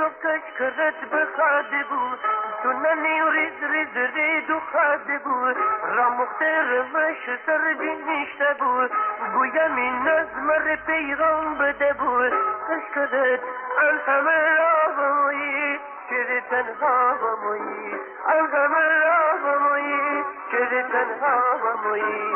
کش کرد بخاده بود تو ننی ریز ریز رید و خاده بود را مختر مش سر جنیشته بود گویم این نظم ر پیغام بده بود کش کرد آن همه را بمویی چه تنها بمویی آن همه را بمویی چه تنها بمویی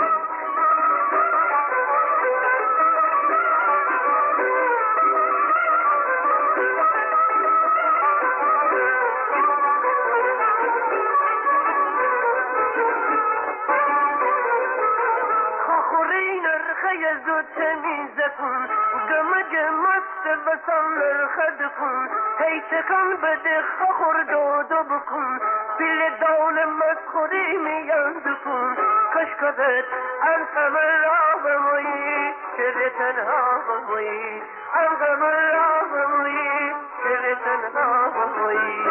زود تمیزه کن گمج مست بسان لرخد کن هی چکان بده خور دودو بکن پیل دان مسخوری میاند کن کشکدت ان همه را بمویی چه تنها بمویی ان همه را بمویی چه تنها بمویی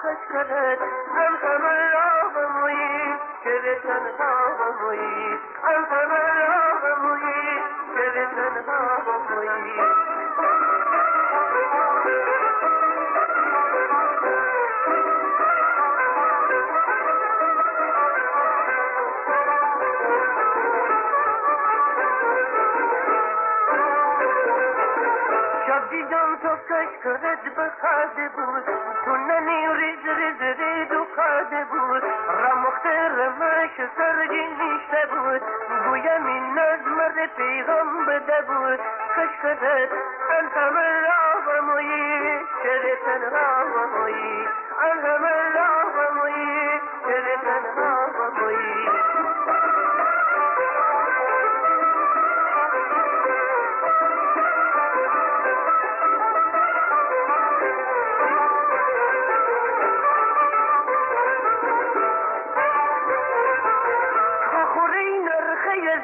کشکدت هم همه را بمویی چه تنها بمویی هم همه را بمویی چه تنها بمویی دیدم تو کش کرد بخاده بود تو ننی ریز ریز رید و خاده بود را مختر مش سرگی نیشته بود گویم این نظم ر پیغام بده بود کش کرد ان همه را بمویی چه تنها بمویی ان همه را بمویی چه تنها بمویی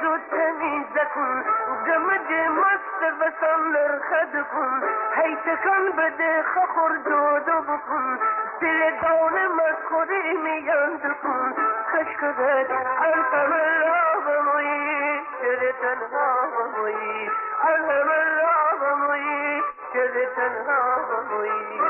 زود تمیزه کن گمج مست بسان لرخد کن هی تکان بده خور دودو بکن دل دان مسخوری میاند کن کشکدت ان همه را بمویی چه تنها بمویی ان همه را بمویی چه تنها بمویی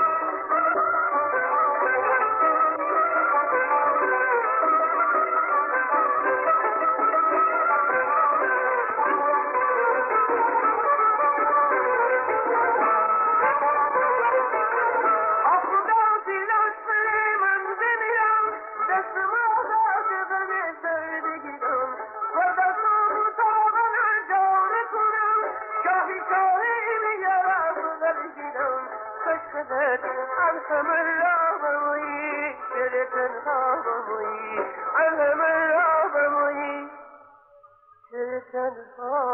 کشکدت ان همه را بمویی چه تنها بمویی ان همه را بمویی چه تنها